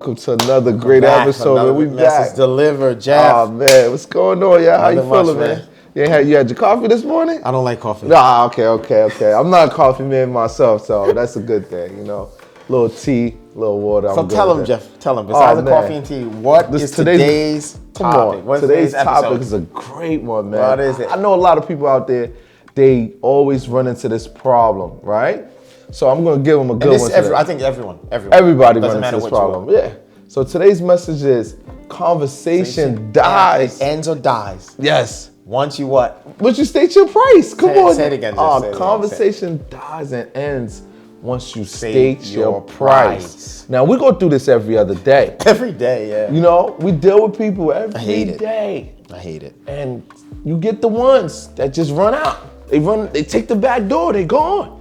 welcome to another great episode. Another We message back. delivered, Jeff. Oh man, what's going on, yeah? How you feeling, man? You had your coffee this morning? I don't like coffee. Nah, okay. I'm not a coffee man myself, so that's a good thing, you know. Little tea, little water. So tell him, Jeff. Tell him. Besides the coffee and tea, what is today's topic? Today's topic is a great one, man. What is it? I know a lot of people out there, they always run into this problem, right? So I'm gonna give them a good one today. I think everybody runs into this problem. Yeah. So today's message is conversation dies. It ends or dies. Yes. Once you what? Once you state your price. Come on. Say it again. Jeff. Conversation dies and ends once you state your price. Now we go through this every other day. Every day, yeah. You know, we deal with people every day. I hate it. And you get the ones that just run out. They take the back door, they gone.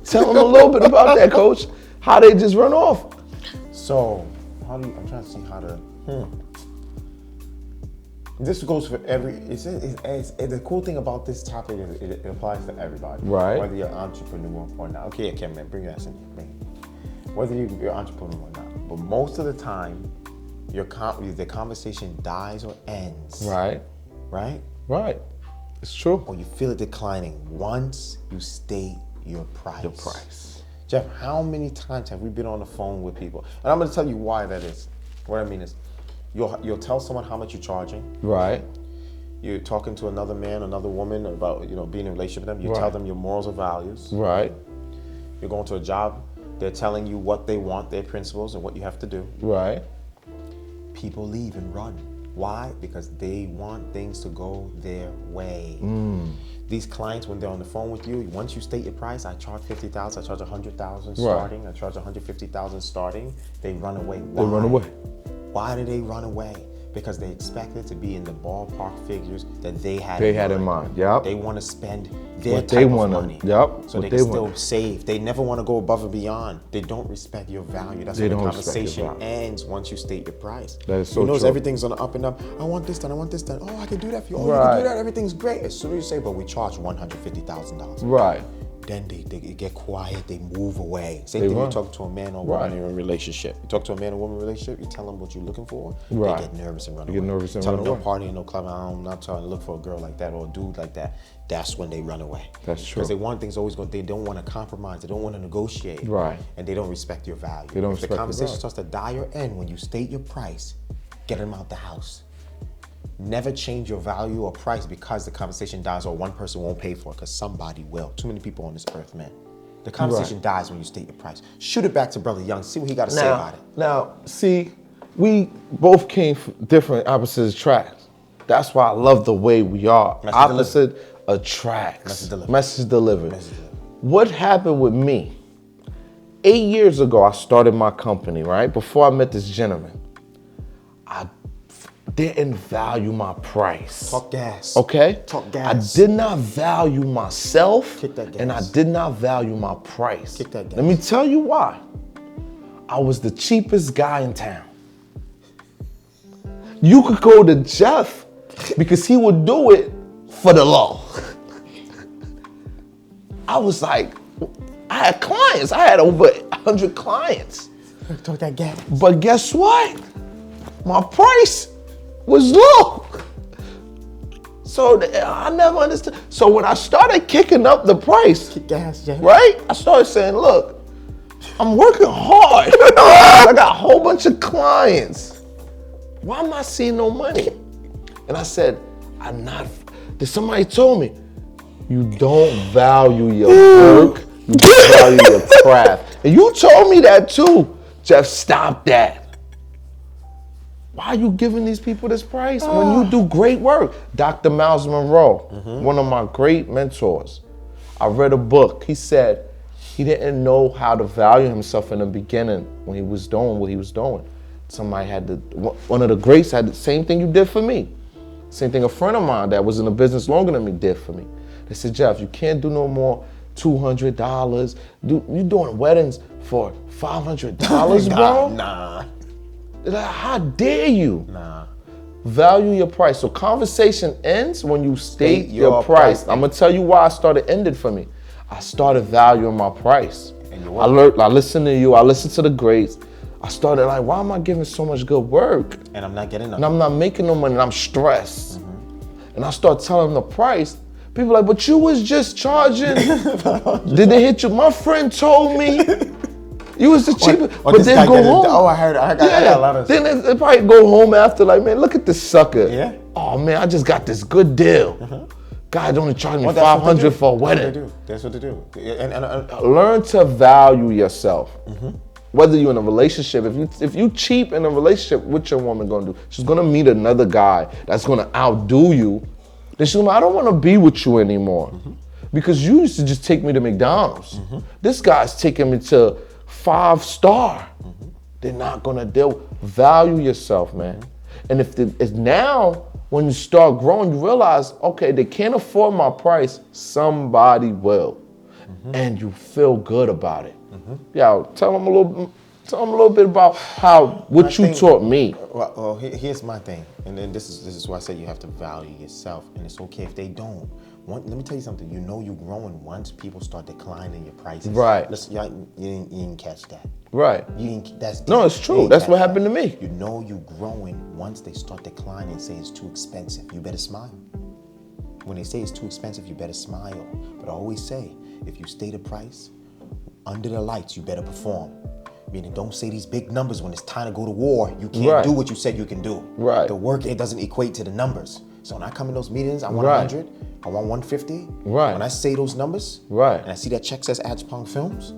Tell them a little bit about that, Coach. How they just run off. So, I'm trying to see how to. This goes for every. The cool thing about this topic is it applies to everybody. Right. Whether you're an entrepreneur or not. Okay, man, bring that in here. Whether you're an entrepreneur or not. But most of the time, the conversation dies or ends. Right. Right? It's true. Or you feel it declining once you state your price. Jeff, how many times have we been on the phone with people? And I'm going to tell you why that is. What I mean is, you'll tell someone how much you're charging. Right. You're talking to another man, another woman about being in a relationship with them. You tell them your morals or values. Right. You're going to a job. They're telling you what they want, their principles, and what you have to do. Right. People leave and run. Why? Because they want things to go their way. These clients, when they're on the phone with you, once you state your price, I charge $50,000, I charge $100,000 starting, I charge $150,000 starting, they run away. Why? They run away. Why do they run away? Because they expected to be in the ballpark figures that they had in mind. Yep. They want to spend their what type of money. Yep. So they can still save. They never want to go above and beyond. They don't respect your value. That's why the conversation ends once you state your price. That is so true. true. Everything's on the up and up. I want this done. I want this done. Oh, I can do that for you. Oh, you can do that. Everything's great. As soon as you say, but we charge $150,000. Right. Then they get quiet, they move away. Same thing when you talk to a man or woman in a relationship. You talk to a man or woman in a relationship, you tell them what you're looking for, they get nervous and run away. Tell them no party, no club, I'm not trying to look for a girl like that or a dude like that. That's when they run away. That's true. Because they want things always go, they don't want to compromise, they don't want to negotiate. Right. And they don't respect your value. They don't respect the conversation starts to die or end when you state your price, get them out the house. Never change your value or price because the conversation dies or one person won't pay for it, because somebody will. Too many people on this earth, man. The conversation dies when you state your price. Shoot it back to Brother Young. See what he got to say about it. Now, see, we both came from different opposite tracks. That's why I love the way we are. Opposite attracts. Message delivered. What happened with me? 8 years ago, I started my company, right? Before I met this gentleman. I didn't value my price. Talk gas. Okay? Talk gas. I did not value myself. Kick that gas. And I did not value my price. Kick that gas. Let me tell you why. I was the cheapest guy in town. You could go to Jeff because he would do it for the low. I was like, I had clients. I had over 100 clients. Talk that gas. But guess what? My price was low. So I never understood. So when I started kicking up the price, right? I started saying, look, I'm working hard. I got a whole bunch of clients. Why am I seeing no money? And I said, somebody told me, you don't value your work, you value your craft. And you told me that too. Jeff, stop that. Why are you giving these people this price when you do great work? Dr. Miles Monroe, one of my great mentors. I read a book. He said he didn't know how to value himself in the beginning when he was doing what he was doing. One of the greats had the same thing you did for me. Same thing a friend of mine that was in the business longer than me did for me. They said, Jeff, you can't do no more $200. You doing weddings for $500, bro? Nah. How dare you? Nah. Value your price. So conversation ends when you state your price. I'm gonna tell you why it ended for me. I started valuing my price. I listened to you, I listened to the greats. I started like, why am I giving so much good work? And I'm not getting nothing. And I'm not making no money and I'm stressed. And I start telling them the price. People like, but you was just charging. Did they hit you? My friend told me you was the cheapest. But then go home. I heard. I got a lot of. Then they probably go home after like, man, look at this sucker. Yeah. Oh man, I just got this good deal. Guys only charge me $500 for a wedding. That's what they do. And learn to value yourself. Whether you're in a relationship, if you cheap in a relationship, what's your woman gonna do? She's gonna meet another guy that's gonna outdo you. Then she's gonna, I don't wanna be with you anymore. Because you used to just take me to McDonald's. This guy's taking me to 5-star. They're not gonna value yourself, man. And if now, when you start growing, you realize, okay, they can't afford my price, somebody will. And you feel good about it. Yeah, tell them a little bit about what you taught me. Well, here's my thing, and then this is why I say you have to value yourself, and it's okay if they don't. Let me tell you something. You know you're growing once people start declining your prices. Right. You didn't catch that. Right. No, it's true. That's what happened to me. You know you're growing once they start declining and say it's too expensive. You better smile. When they say it's too expensive, you better smile. But I always say, if you stay the price, under the lights, you better perform. Meaning, don't say these big numbers when it's time to go to war. You can't do what you said you can do. Right. The work, it doesn't equate to the numbers. So when I come in those meetings, I want 100, I want 150. Right. When I say those numbers, and I see that check says Agyapong Films,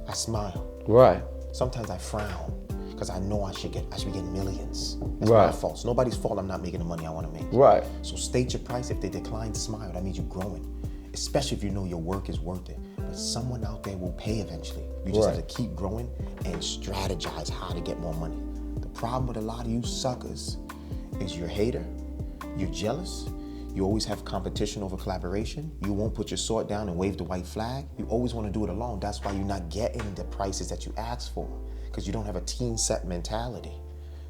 I smile. Right. Sometimes I frown because I know I should be getting millions. That's my fault. It's nobody's fault I'm not making the money I want to make. Right. So state your price. If they decline, smile. That means you're growing. Especially if you know your work is worth it. But someone out there will pay eventually. You just have to keep growing and strategize how to get more money. The problem with a lot of you suckers is you're a hater, you're jealous, you always have competition over collaboration, you won't put your sword down and wave the white flag, you always want to do it alone. That's why you're not getting the prices that you asked for, because you don't have a team set mentality.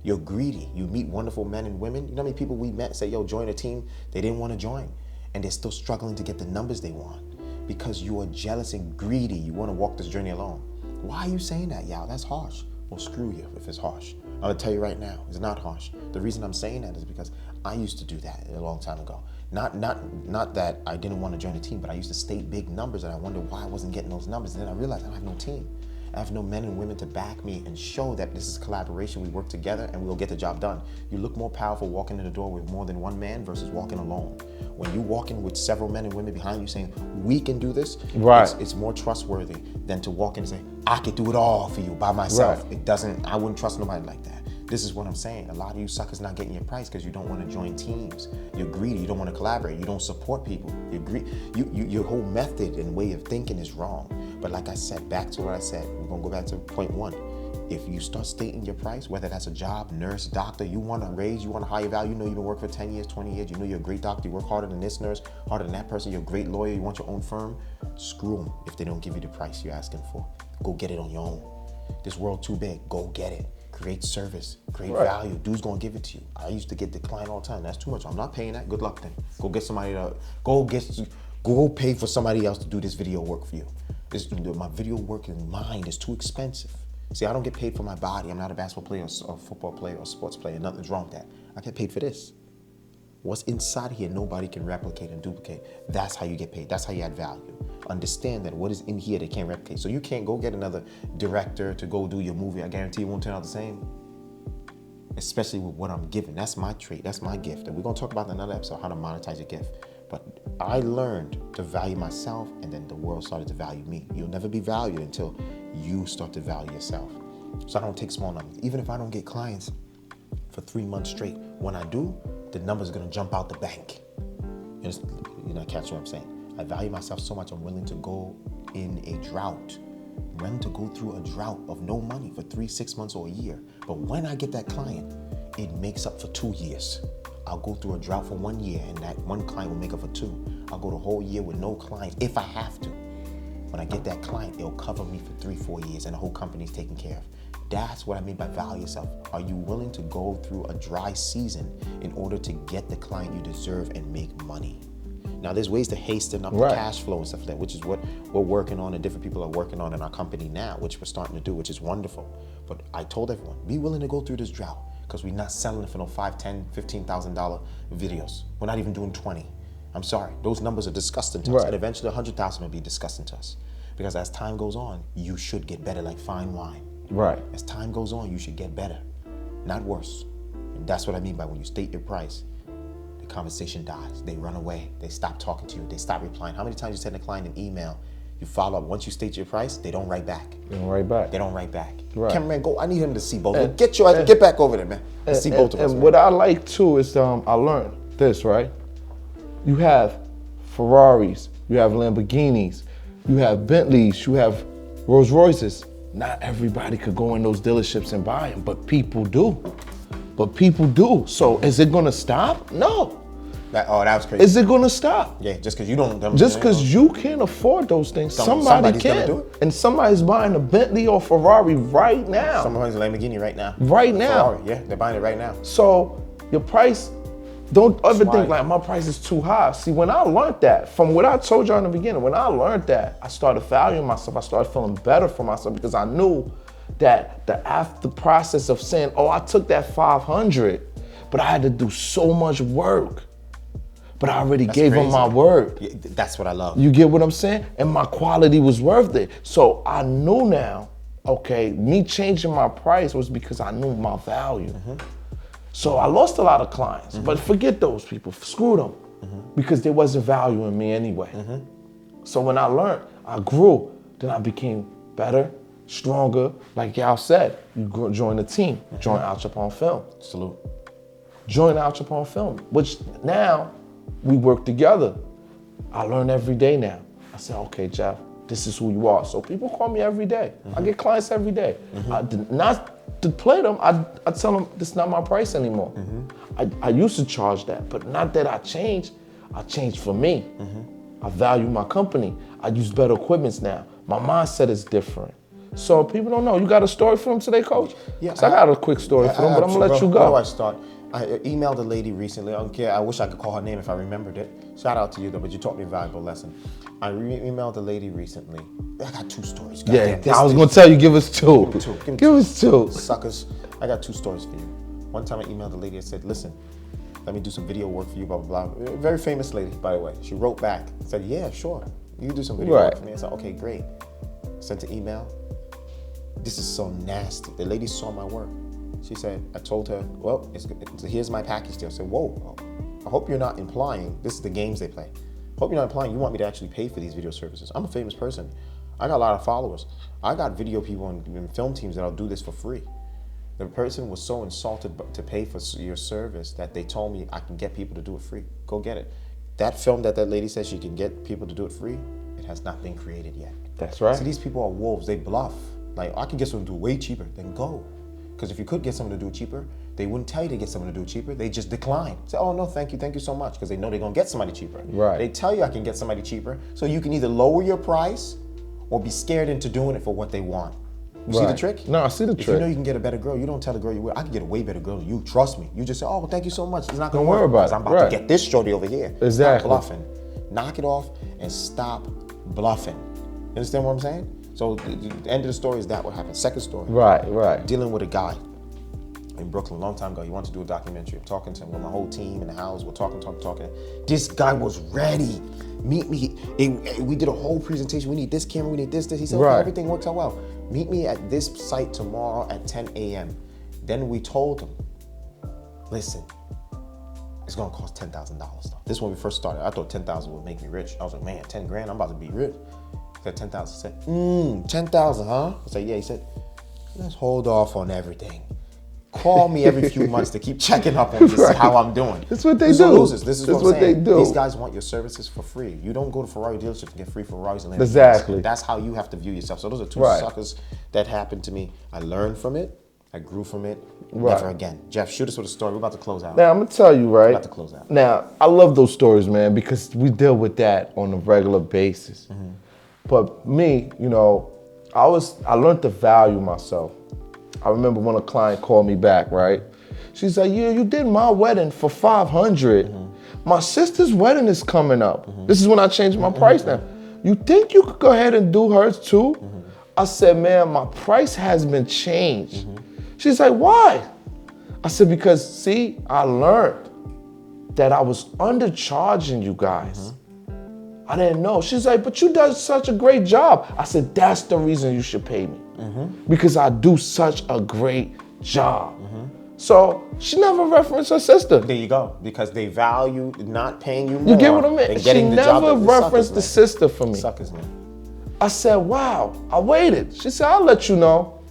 You're greedy. You meet wonderful men and women. You know how many people we met say, yo, join a team, they didn't want to join, and they're still struggling to get the numbers they want. Because you are jealous and greedy. You want to walk this journey alone. Why are you saying that, Yaw? That's harsh. Well, screw you if it's harsh. I'm going to tell you right now, it's not harsh. The reason I'm saying that is because I used to do that a long time ago. Not that I didn't want to join a team, but I used to state big numbers and I wondered why I wasn't getting those numbers. And then I realized I don't have no team. I have no men and women to back me and show that this is collaboration. We work together and we'll get the job done. You look more powerful walking in the door with more than one man versus walking alone. When you walk in with several men and women behind you saying, we can do this, it's more trustworthy than to walk in and say, I could do it all for you by myself. I wouldn't trust nobody like that. This is what I'm saying. A lot of you suckers not getting your price because you don't want to join teams. You're greedy. You don't want to collaborate. You don't support people. Your whole method and way of thinking is wrong. But like I said, back to what I said, we're going to go back to point one. If you start stating your price, whether that's a job, nurse, doctor, you want to raise, you want a higher value, you know you've been working for 10 years, 20 years, you know you're a great doctor, you work harder than this nurse, harder than that person, you're a great lawyer, you want your own firm, screw them if they don't give you the price you're asking for. Go get it on your own. This world too big, go get it. Create service, create value. Dude's gonna give it to you. I used to get declined all the time. That's too much. I'm not paying that. Good luck then. Go get somebody to, go pay for somebody else to do this video work for you. My video work in mind is too expensive. See, I don't get paid for my body. I'm not a basketball player or football player or sports player. Nothing's wrong with that. I get paid for this. What's inside here, nobody can replicate and duplicate. That's how you get paid. That's how you add value. Understand that what is in here, they can't replicate. So you can't go get another director to go do your movie. I guarantee it won't turn out the same. Especially with what I'm giving. That's my trait. That's my gift. And we're going to talk about in another episode how to monetize your gift. But I learned to value myself, and then the world started to value me. You'll never be valued until you start to value yourself. So I don't take small numbers. Even if I don't get clients for 3 months straight, when I do, the numbers are going to jump out the bank. You're not catching what I'm saying. I value myself so much, I'm willing to go in a drought. I'm willing to go through a drought of no money for 3, 6 months, or a year. But when I get that client, it makes up for 2 years. I'll go through a drought for 1 year, and that one client will make up for 2. I'll go the whole year with no clients if I have to. When I get that client, it'll cover me for 3, 4 years, and the whole company's taken care of. That's what I mean by value yourself. Are you willing to go through a dry season in order to get the client you deserve and make money? Now there's ways to hasten up the cash flow and stuff like that, which is what we're working on and different people are working on in our company now, which we're starting to do, which is wonderful. But I told everyone, be willing to go through this drought because we're not selling it for no $5, $10, $15,000 videos. We're not even doing 20. I'm sorry, those numbers are disgusting to us, and eventually 100,000 will be disgusting to us. Because as time goes on, you should get better like fine wine. Right. As time goes on, you should get better, not worse. And that's what I mean by when you state your price, the conversation dies. They run away. They stop talking to you. They stop replying. How many times you send a client an email, you follow up, once you state your price, they don't write back. They don't write back. Right. Cameraman, go. I need him to see both. Get back over there, man. See both of us. And what I like too is I learned this, right? You have Ferraris, you have Lamborghinis, you have Bentleys, you have Rolls Royces. Not everybody could go in those dealerships and buy them, but people do. So is it gonna stop? No. That was crazy. Is it gonna stop? Yeah, just because you don't. Just because you can't afford those things, somebody can. Do it. And somebody's buying a Bentley or Ferrari right now. Somebody's a Lamborghini right now. Right now. Ferrari, yeah, they're buying it right now. So your price, don't ever think like my price is too high. See, when I learned that, from what I told you in the beginning, when I learned that, I started valuing myself. I started feeling better for myself because I knew that the after process of saying, oh, I took that 500, but I had to do so much work. But I already gave them my word. Yeah, that's what I love. You get what I'm saying? And my quality was worth it. So I knew now, okay, me changing my price was because I knew my value. So I lost a lot of clients, but forget those people, screw them, because there wasn't value in me anyway. So when I learned, I grew, then I became better, stronger. Like Yaw said, you join the team, join Agyapong Film. Salute. Join Agyapong Film, which now we work together. I learn every day now. I say, okay, Jeff, this is who you are. So people call me every day. I get clients every day. Not to play them, I tell them this is not my price anymore. I used to charge that, but not that I changed for me. I value my company. I use better equipment now. My mindset is different. So people don't know. You got a story for them today, Coach? Yeah. I got a quick story for them, but I'm gonna let you go. Where do I start? I emailed a lady recently. I don't care. I wish I could call her name if I remembered it. Shout out to you though, but you taught me a valuable lesson. I emailed a lady recently. I got 2 stories. I was gonna tell you, give us 2. Give us 2. Suckers. I got 2 stories for you. One time I emailed a lady and said, listen, let me do some video work for you, blah, blah, blah. Very famous lady, by the way. She wrote back, said, yeah, sure. You can do some video work for me. I said, okay, great. Sent an email. This is so nasty. The lady saw my work. She said, I told her, well, here's my package deal. I said, whoa, I hope you're not implying, this is the games they play. I hope you're not implying you want me to actually pay for these video services. I'm a famous person. I got a lot of followers. I got video people and film teams that'll do this for free. The person was so insulted to pay for your service that they told me I can get people to do it free. Go get it. That film that lady says she can get people to do it free, it has not been created yet. That's right. So these people are wolves, they bluff. Like, I can get someone to do it way cheaper, then go. Because if you could get someone to do it cheaper, they wouldn't tell you to get someone to do it cheaper. They just decline. Say, oh no, thank you so much, because they know they're gonna get somebody cheaper. Right. They tell you I can get somebody cheaper, so you can either lower your price or be scared into doing it for what they want. You see the trick? No, I see the trick. If you know you can get a better girl, you don't tell the girl you will. I can get a way better girl than you. Trust me. You just say, oh, thank you so much. It's not gonna worry work about because I'm about to get this shorty over here. Exactly. Stop bluffing. Knock it off and stop bluffing. You understand what I'm saying? So the end of the story is that what happened. Second story. Right. Dealing with a guy in Brooklyn a long time ago. He wanted to do a documentary. I'm talking to him with my whole team in the house. We're talking. This guy was ready. Meet me. We did a whole presentation. We need this camera. We need this. He said, okay, everything works out well. Meet me at this site tomorrow at 10 a.m. Then we told him, listen, it's gonna cost $10,000. This is when we first started. I thought 10,000 would make me rich. I was like, man, 10 grand, I'm about to be rich. He said 10,000. He said, 10,000, huh? I said, yeah. He said, let's hold off on everything. Call me every few months to keep checking up on this, how I'm doing. That's what they do. This is what they do. These guys want your services for free. You don't go to Ferrari dealerships and get free Ferraris and Lamborghinis. Exactly. That's how you have to view yourself. So those are 2 suckers that happened to me. I learned from it. I grew from it. Never again. Jeff, shoot us with a story. We're about to close out. Now, I'm going to tell you, right? We're about to close out. Now, I love those stories, man, because we deal with that on a regular basis. But me, you know, I learned to value myself. I remember when a client called me back, right? She's like, yeah, you did my wedding for $500. my sister's wedding is coming up. This is when I changed my price now. You think you could go ahead and do hers too? I said, man, my price has been changed. She's like, why? I said, because see, I learned that I was undercharging you guys. I didn't know. She's like, but you done such a great job. I said, that's the reason you should pay me. Because I do such a great job. So she never referenced her sister. There you go. Because they value not paying you more. You get what I mean? She never referenced the sister for me. Suckers, man. I said, wow, I waited. She said, I'll let you know.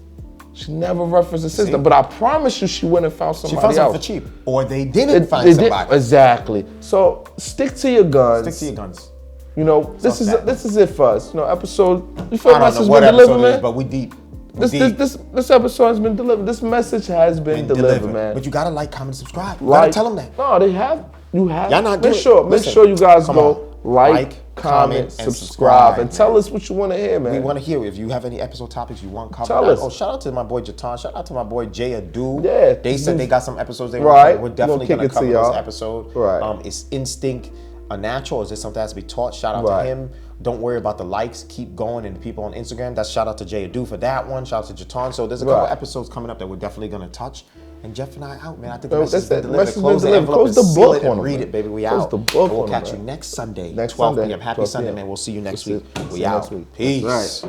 She never referenced the sister, but I promise you she went and found somebody else. She found something for cheap. Or they didn't find somebody. Exactly. So stick to your guns. Stick to your guns. You know, this is it for us. You know, episode, you feel I message don't know what been delivered, episode man? but we deep. This episode has been delivered. This message has been delivered, man. But you gotta like, comment, subscribe. You gotta tell them that. No, they have. You have. Y'all not make sure you guys go like, comment, and subscribe, and tell us what you want to hear, man. We want to hear if you have any episode topics you want covered. Tell us. Oh, shout out to my boy Jatan. Shout out to my boy Adu. Yeah. They said they got some episodes they want to cover. We're definitely gonna cover those episodes. Right. Is instinct a natural? Is this something that has to be taught? Shout out to him. Don't worry about the likes. Keep going, and the people on Instagram. That's shout out to Adu for that one. Shout out to Jatan. So there's a couple episodes coming up that we're definitely gonna touch. And Jeff and I out, man. I think the message has been delivered. Close the envelope, close the book, and read it, baby. We out. We'll catch you next Sunday, 12 p.m. Happy Sunday, man. We'll see you next week. We out. Peace.